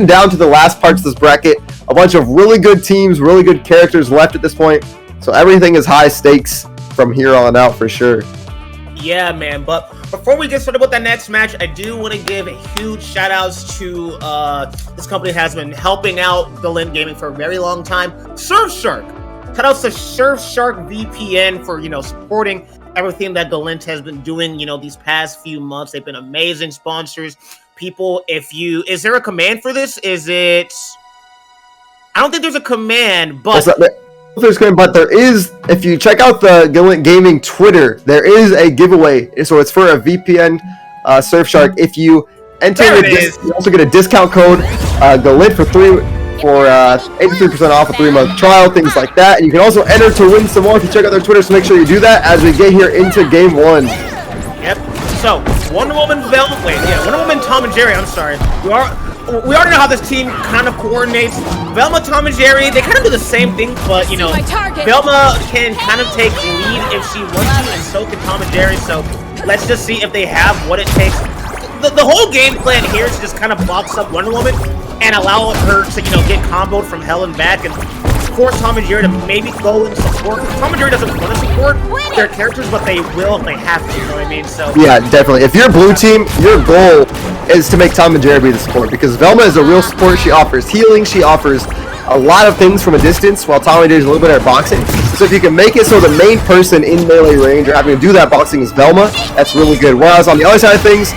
down to the last parts of this bracket. A bunch of really good teams, really good characters left at this point. So everything is high stakes from here on out for sure. Yeah, man. But before we get started with that next match, I do want to give huge shout outs to this company has been helping out Belmontt Gaming for a very long time. Surfshark. Shout outs to Surfshark VPN for, supporting everything that Belmontt has been doing, these past few months. They've been amazing sponsors. People, is there a command for this? I don't think there's a command, but there is, if you check out the Belmontt Gaming Twitter, there is a giveaway. So it's for a VPN Surfshark. If you enter you also get a discount code, Belmontt for 83% off a 3-month trial, things like that. And you can also enter to win some more if you check out their Twitter, so make sure you do that as we get here into game 1. Yep. So, Wonder Woman, Wonder Woman, Tom and Jerry, I'm sorry. We already know how this team kind of coordinates. Velma, Tom, and Jerry, they kind of do the same thing, but, Velma can kind of take lead if she wants to, and so can Tom and Jerry, so let's just see if they have what it takes. The whole game plan here is to just kind of box up Wonder Woman and allow her to, get comboed from hell and back, and force Tom and Jerry to maybe go and support. Tom and Jerry doesn't want to support their characters, but they will if they have to, you know what I mean? So yeah, definitely. If you're blue team, your goal is to make Tom and Jerry be the support, because Velma is a real support. She offers healing, she offers a lot of things from a distance, while Tom and Jerry is a little bit at boxing. So if you can make it so the main person in melee range or having to do that boxing is Velma, that's really good. Whereas on the other side of things,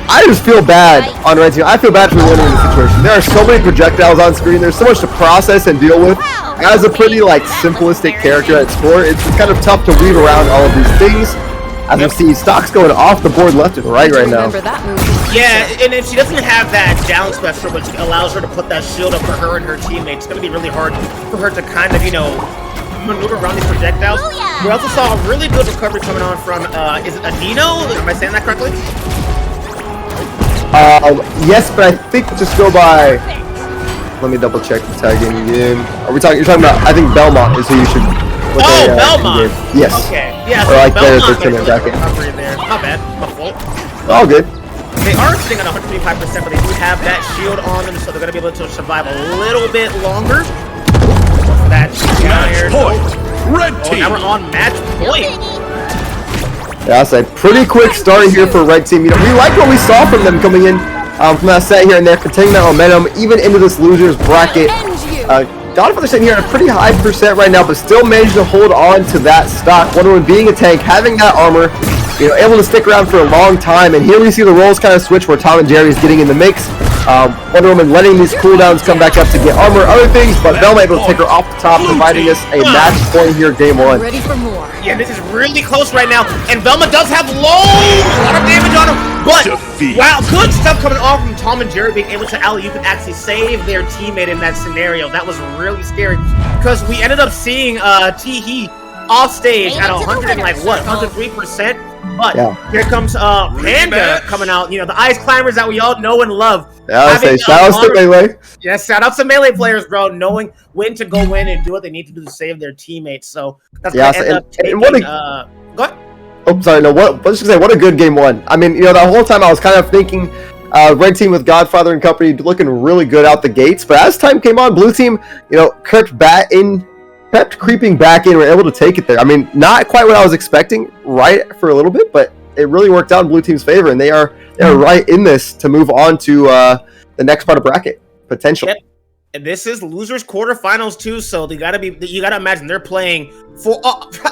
I just feel bad on red team. I feel bad for the winner in this situation. There are so many projectiles on screen. There's so much to process and deal with. As a pretty simplistic character at score, it's kind of tough to weave around all of these things. As you see, stocks going off the board left and right now. Yeah, and if she doesn't have that down special, which allows her to put that shield up for her and her teammates, it's going to be really hard for her to kind of, maneuver around these projectiles. We also saw a really good recovery coming on from, is it Adino? Am I saying that correctly? Yes, but I think just go by. Let me double check the tagging game. You're talking about, I think Belmontt is who you should look at. Belmontt! Yes. Okay, yeah, so or there's a bracket. Not bad, my fault. All good. They are sitting at 125%, but they do have that shield on them, so they're going to be able to survive a little bit longer. That match point! Red team! Now we're on match point. Yeah, I'll say pretty quick start here for red team. We like what we saw from them coming in from that set here, and they're continuing that momentum even into this losers bracket. Godfather sitting here at a pretty high percent right now, but still managed to hold on to that stock. Wonder Woman being a tank, having that armor, able to stick around for a long time. And here we see the roles kind of switch where Tom and Jerry is getting in the mix. Wonder Woman letting these cooldowns come back up to get armor, other things, but Belmontt able to take her off the top, providing us a match point here, game 1. Ready for more. Yeah, this is really close right now, and Belmontt does have a lot of damage on him, but wow, good stuff coming off from Tom and Jerry being able to alley-oop and actually save their teammate in that scenario. That was really scary, because we ended up seeing Teehee off stage at 103%. But here comes Panda coming out. The ice climbers that we all know and love. Yeah, I say shout outs to Melee. Yes, shout outs to Melee players, bro. Knowing when to go in and do what they need to do to save their teammates. So that's gonna end up taking. Go ahead. Oh, sorry. No, let's just say what a good game 1. I mean, the whole time I was kind of thinking red team with Godfather and company looking really good out the gates. But as time came on, blue team, kept creeping back in. We're able to take it there. I mean, not quite what I was expecting right for a little bit, but it really worked out in blue team's favor, and they are right in this to move on to the next part of bracket potential. Yep. And this is losers quarterfinals too, so you gotta imagine they're playing for.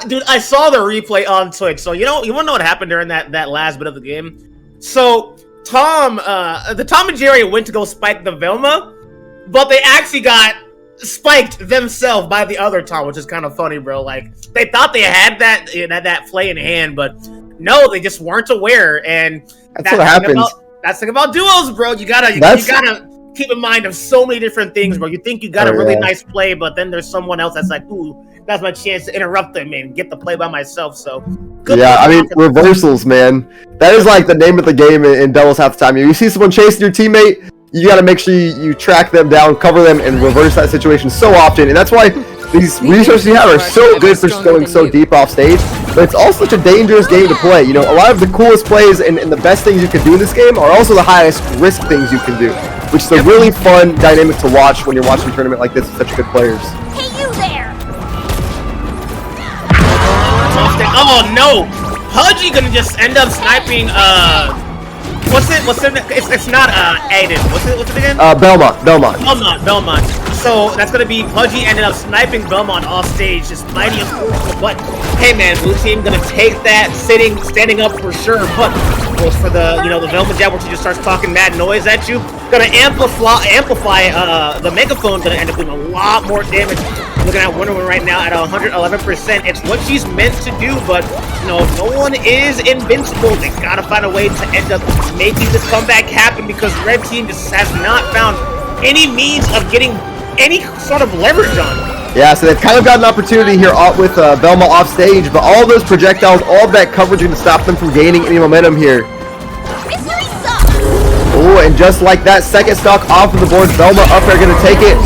Dude, I saw the replay on Twitch, so you wanna know what happened during that last bit of the game. So Tom and Jerry went to go spike the Velma, but they actually got spiked themselves by the other Tom, which is kind of funny, bro. They thought they had that play in hand, but no, they just weren't aware. And that's what happens. That's the thing about duos, bro. You gotta keep in mind of so many different things, bro. You think you got a really nice play, but then there's someone else that's like, ooh, that's my chance to interrupt them and get the play by myself. So good. Yeah, I mean, reversals, man. That is the name of the game in doubles half the time. You see someone chasing your teammate, you got to make sure you track them down, cover them, and reverse that situation so often. And that's why these resources you have are so good for going so deep off stage. But it's also such a dangerous game to play. A lot of the coolest plays and the best things you can do in this game are also the highest risk things you can do. which is a really fun dynamic to watch when you're watching a tournament like this with such good players. Hey, you there! Oh no! Pudgy gonna just end up sniping, what's it? It's not, Aiden. What's it again? Belmontt. Belmontt. So, that's gonna be Pudgy ended up sniping Belmontt off stage, just mighty unfortunate, but, hey man, blue team gonna take that, standing up for sure, but, goes for the, you know, the Belmontt jab where she just starts talking mad noise at you, gonna amplify, the megaphone, gonna end up doing a lot more damage. Looking at Wonder Woman right now at 111%. It's what she's meant to do, but you know, no one is invincible. They gotta find a way to end up making this comeback happen because Red Team just has not found any means of getting any sort of leverage on. Yeah, so they've kind of got an opportunity here with Belmontt off stage, but all those projectiles, all of that coverage are going to stop them from gaining any momentum here. Oh, and just like that, second stock off of the board, Belmontt up there going to take it.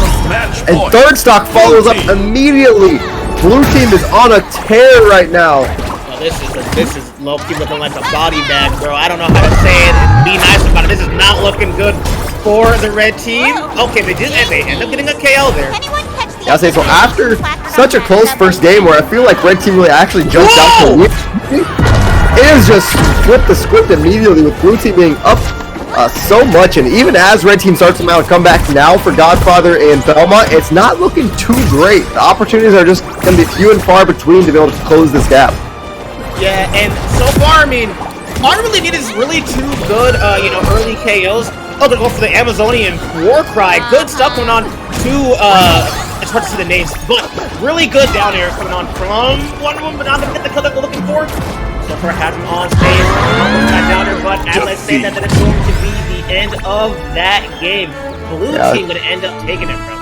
And third stock follows up immediately. Blue team is on a tear right now. Oh, this is low-key looking like a body bag, bro. I don't know how to say it and be nice about it. This is not looking good for the red team. Okay, they end up getting a KO there. Yeah, I'll say, so after such a close first game where I feel like red team really actually jumped out to win, it has just flipped the script immediately with blue team being up so much, and even as red team starts to mount a comeback now for Godfather and Belmontt, it's not looking too great. The opportunities are just going to be few and far between to be able to close this gap. Yeah, and so far, I mean, all I really need is really two good, you know, early KOs. Oh, they're going for the Amazonian war cry. Good stuff going on to, it's hard to see the names, but really good down here coming on from Wonder Woman, but not going to get the color they're looking for. So far has him on stage, down there, but as I say that, it's going to be the end of that game. Blue team going to end up taking it from.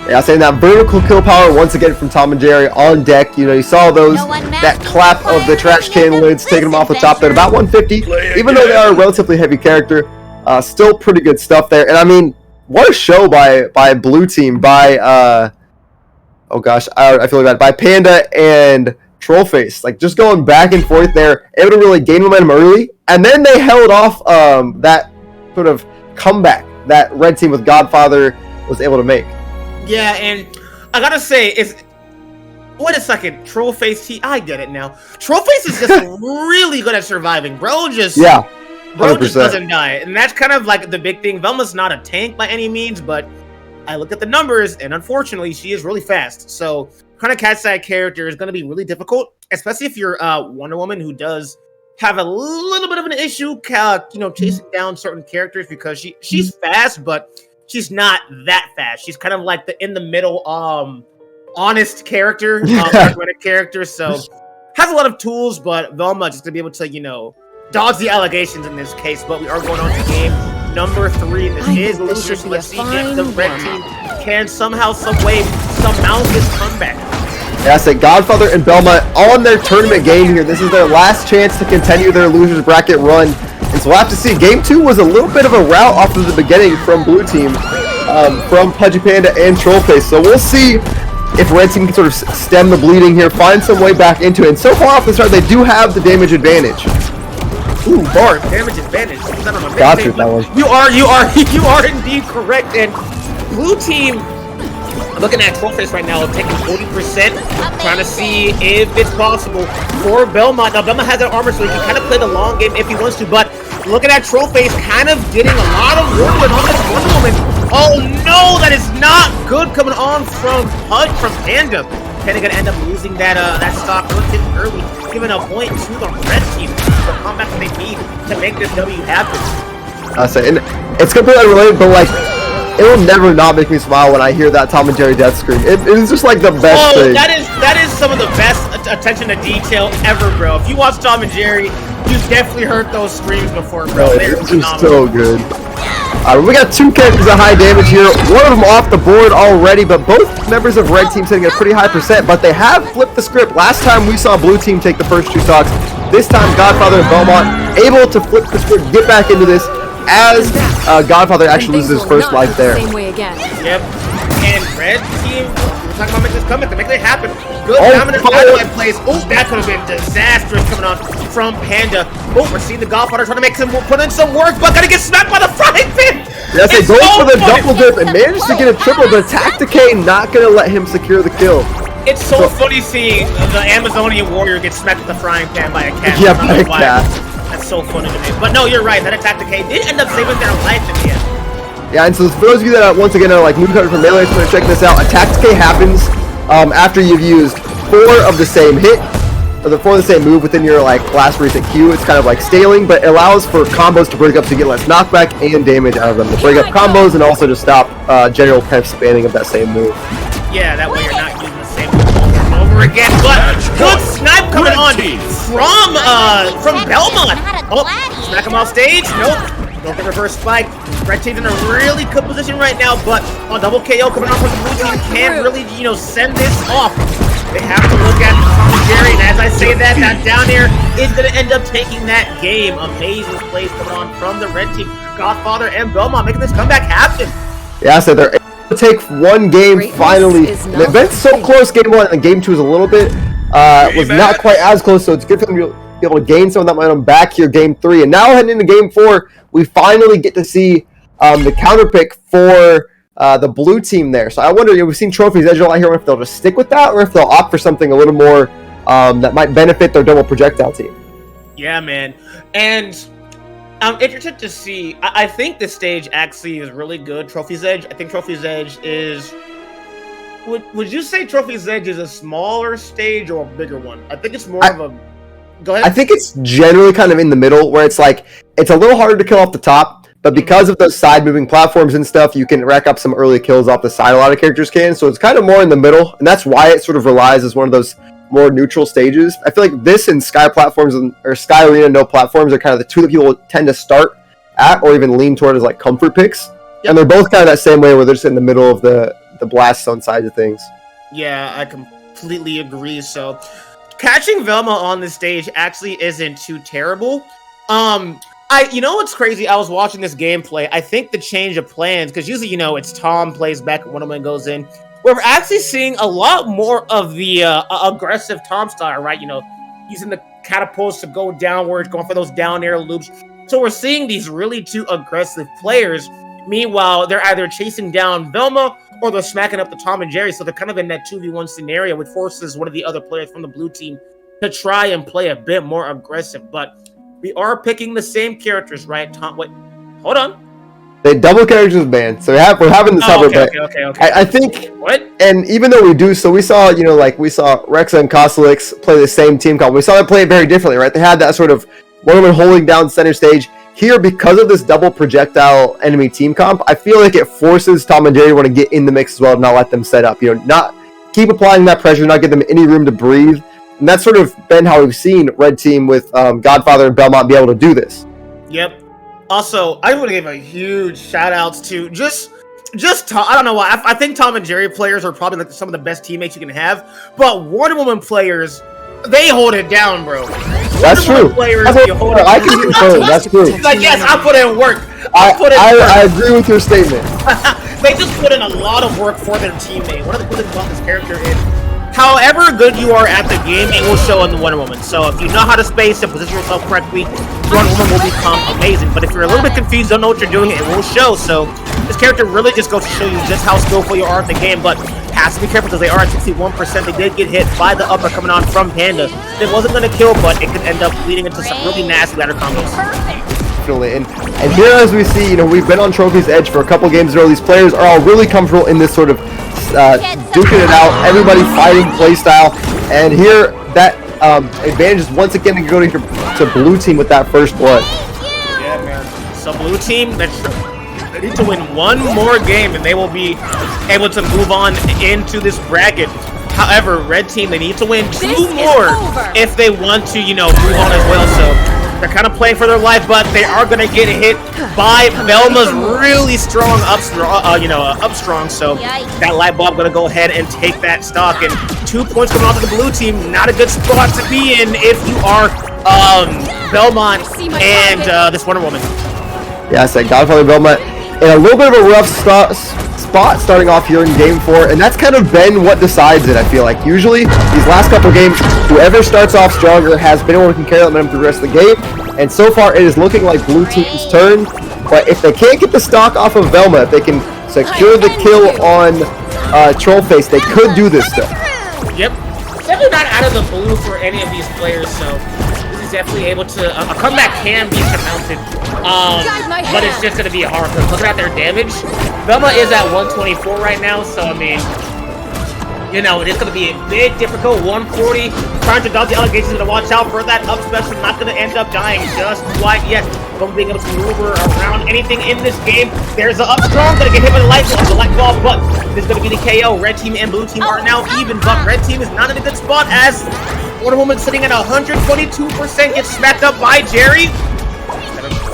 Yeah, saying that vertical kill power once again from Tom and Jerry on deck. You know, you saw those, that clap of the trash can lids taking them off the top there, about 150. Even though they are a relatively heavy character, still pretty good stuff there. And I mean, what a show by Blue Team, by oh gosh, I feel like that, by Panda and Trollface. Like just going back and forth there, able to really gain momentum early, and then they held off that sort of comeback that red team with Godfather was able to make. Yeah, and I gotta say, wait a second, Trollface, I get it now. Trollface is just really good at surviving, bro. Just 100%. Bro just doesn't die, and that's kind of like the big thing. Velma's not a tank by any means, but I look at the numbers, and unfortunately, she is really fast. So, kind of catch that character is going to be really difficult, especially if you're Wonder Woman, who does have a little bit of an issue, you know, chasing down certain characters because she's fast, but she's not that fast. She's kind of like the in the middle, honest character, character. So has a lot of tools, but Velma just gonna be able to, you know, dodge the allegations in this case. But we are going on to game number 3. This is losers. Let's see if the red team can somehow, some way, mount this comeback. Yeah, I say Godfather and Belmontt on their tournament game here. This is their last chance to continue their losers bracket run. And so we'll have to see. Game 2 was a little bit of a rout off of the beginning from Blue Team, from PudgyPanda and Trollface. So we'll see if Red Team can sort of stem the bleeding here, find some way back into it. And so far off the start, they do have the damage advantage. Ooh, Bart, damage advantage. I don't know. Gotcha, that one. You are indeed correct. And Blue Team, looking at Trollface right now, taking 40%, trying to see if it's possible for Belmontt. Now, Belmontt has that armor, so he can kind of play the long game if he wants to, but looking at Trollface, kind of getting a lot of wood on this Wonder Woman. Oh no, that is not good coming on from Panda. Panda gonna end up losing that stock early, giving a point to the red team. The comeback they need to make this W happen. I say, and it's completely unrelated, but like, it will never not make me smile when I hear that Tom and Jerry death scream. It is just like the best thing. That is some of the best attention to detail ever, bro. If you watch Tom and Jerry, you've definitely heard those screams before, bro. It's just so good. We got 2 characters at high damage here. One of them off the board already, but both members of Red Team sitting at a pretty high percent, but they have flipped the script. Last time we saw Blue Team take the first 2 stocks. This time Godfather and Belmontt able to flip the script, get back into this, as Godfather actually loses his first life there. Yep. And red team, we're talking about making this comeback, to make it happen. Good dominant fire. dynamite plays. Oh, that could have been disastrous coming on from Panda. Oh, we're seeing the Godfather trying to put in some work, but gonna get smacked by the frying pan. Yes, they It's go so for the funny. double dip and manages to get a triple, but Attack Decay not gonna let him secure the kill. It's so funny seeing the Amazonian warrior get smacked with the frying pan by a cat. Yeah, I don't by a know why. cat. That's so funny to me. But no, you're right. That Attack Decay did end up saving their life in the end. Yeah, and so for those of you that once again are like newcomers from Melee, just check this out. Attack Decay happens after you've used 4 of the same hit, or the 4 of the same move within your like last recent Q. It's kind of like staling, but it allows for combos to break up so you get less knockback and damage out of them. To break up combos and also to stop general kind of spamming of that same move. Yeah, that way you're not using the same move over and over again. But good snipe coming on from Belmontt. Oh, smack him off stage. Nope. Don't get reverse spike. Red team's in a really good position right now, but on double KO coming off from the blue team can really, send this off. They have to look at Tom and Jerry, and as I say that down air is going to end up taking that game. Amazing plays coming on from the red team. Godfather and Belmontt making this comeback happen. Yeah, so they're able to take one game finally. They've been so close game 1, and game 2 is a little bit, was not quite as close, so it's good for them to be able to gain some of that momentum back here game 3. And now heading into game 4, we finally get to see the counter pick for the blue team there. So I wonder, we've seen Trophy's Edge a lot here, if they'll just stick with that or if they'll opt for something a little more that might benefit their double projectile team. Yeah, man. And I'm interested to see. I think this stage actually is really good. Trophy's Edge. I think Trophy's Edge is... Would you say Trophy's Edge is a smaller stage or a bigger one? I think it's more of a... Go ahead. I think it's generally kind of in the middle, where it's like, it's a little harder to kill off the top, but because of those side moving platforms and stuff, you can rack up some early kills off the side. A lot of characters can, so it's kind of more in the middle, and that's why it sort of relies as one of those more neutral stages. I feel like this and Sky platforms or Sky Arena no platforms are kind of the two that people tend to start at or even lean toward as like comfort picks. Yep. And they're both kind of that same way where they're just in the middle of the blast zone side of things. Yeah, I completely agree. So catching Belmontt on this stage actually isn't too terrible. You know what's crazy? I was watching this gameplay. I think the change of plans, because usually, it's Tom plays back and one of them goes in. We're actually seeing a lot more of the aggressive Tom style, right? Using the catapults to go downwards, going for those down air loops. So we're seeing these really two aggressive players. Meanwhile, they're either chasing down Belmontt or they're smacking up the Tom and Jerry. So they're kind of in that 2v1 scenario, which forces one of the other players from the blue team to try and play a bit more aggressive. But we are picking the same characters, right? Tom, wait, hold on. They double characters banned, so we're having this hover ban. Okay. I think, what? And even though we do, so we saw, we saw Rexa and Kosalix play the same team comp. We saw them play it very differently, right? They had that sort of one woman holding down center stage. Here, because of this double projectile enemy team comp, I feel like it forces Tom and Jerry to want to get in the mix as well, and not let them set up. Not keep applying that pressure, not give them any room to breathe. And that's sort of been how we've seen Red Team with Godfather and Belmontt be able to do this. Yep. Also, I want to give a huge shout outs to just Tom. I don't know why. I think Tom and Jerry players are probably like some of the best teammates you can have. But Wonder Woman players, they hold it down, bro. That's true. Players, I can confirm. That's true. Like, yes, I put in work. I agree with your statement. They just put in a lot of work for their teammate. One of the coolest about this character is, however good you are at the game, it will show in the Wonder Woman. So if you know how to space and position yourself correctly, Wonder Woman will become amazing. But if you're a little bit confused, don't know what you're doing, it will show. So this character really just goes to show you just how skillful you are at the game. But has to be careful because they are at 61%. They did get hit by the upper coming on from Panda. It wasn't going to kill, but it could end up leading into some really nasty ladder combos. And here, as we see, we've been on Trophy's Edge for a couple games in a row. These players are all really comfortable in this sort of duking it out, everybody fighting playstyle. And here, that advantage is once again going to go to blue team with that first blood. Yeah, man. So blue team, they need to win one more game, and they will be able to move on into this bracket. However, red team, they need to win two more if they want to, move on as well. So they're kind of playing for their life, but they are going to get hit by Belma's really strong up strong. So that light bulb going to go ahead and take that stock. And 2 points coming off to the blue team. Not a good spot to be in if you are Belmontt and this Wonder Woman. Yeah, I said Godfather Belmontt in a little bit of a rough spot starting off here in game 4, and that's kind of been what decides it, I feel like. Usually, these last couple games, whoever starts off stronger has been able to carry that momentum through the rest of the game, and so far it is looking like blue team's turn, but if they can't get the stock off of Belmontt, if they can secure the kill on Trollface, they could do this still. Yep. Definitely not out of the blue for any of these players, so this is definitely able to... a comeback can be surmounted, but it's just going to be hard. Looking at their damage, Belmontt is at 124 right now, so I mean, you know, it's going to be a bit difficult. 140, trying to dodge the allegations, going to watch out for that up special, not going to end up dying just quite yet. Don't being able to maneuver around anything in this game. There's an up strong, going to get hit by the light ball, but this is going to be the KO. Red team and blue team are now even, but red team is not in a good spot as Wonder Woman sitting at 122% gets smacked up by Jerry.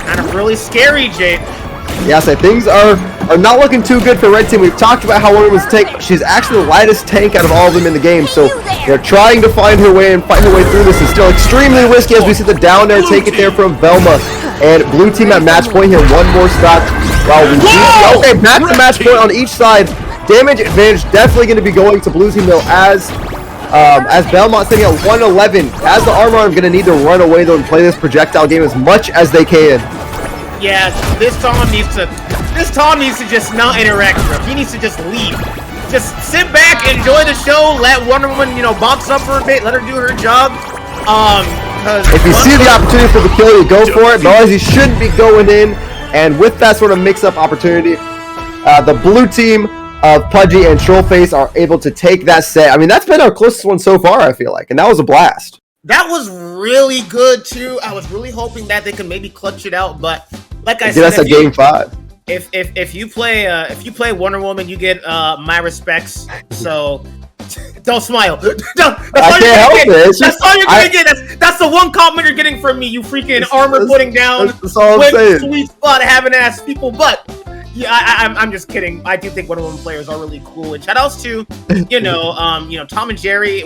Kind of really scary, Jade. Yeah, so things are not looking too good for red team. We've talked about how Wonder Woman's tank, she's actually the lightest tank out of all of them in the game, so they're trying to find her way and fight her way through this. It's still extremely risky as we see the down air take it there from Belmontt. And blue team at match point here, one more stock. While we okay, back to match point on each side. Damage advantage definitely going to be going to blue team though, as Belmontt sitting at 111. As the armor, I'm going to need to run away though and play this projectile game as much as they can. Yeah, this Tom needs to just not interact, bro. He needs to just leave. Just sit back, enjoy the show, let Wonder Woman, you know, box up for a bit, let her do her job. If you see the opportunity for the kill, you go for it. But otherwise, you shouldn't be going in. And with that sort of mix-up opportunity, the blue team of Pudgy and Trollface are able to take that set. I mean, that's been our closest one so far, I feel like, and that was a blast. That was really good too. I was really hoping that they could maybe clutch it out, but like I said, that's a game 5. If you play Wonder Woman, you get my respects. So don't smile. That's all you're gonna get. That's the one compliment you're getting from me. You freaking armor putting down. That's all I'm saying. Sweet spot having ass people, but. Yeah, I'm just kidding. I do think Wonder Woman players are really cool, and shout outs to, you know, Tom and Jerry.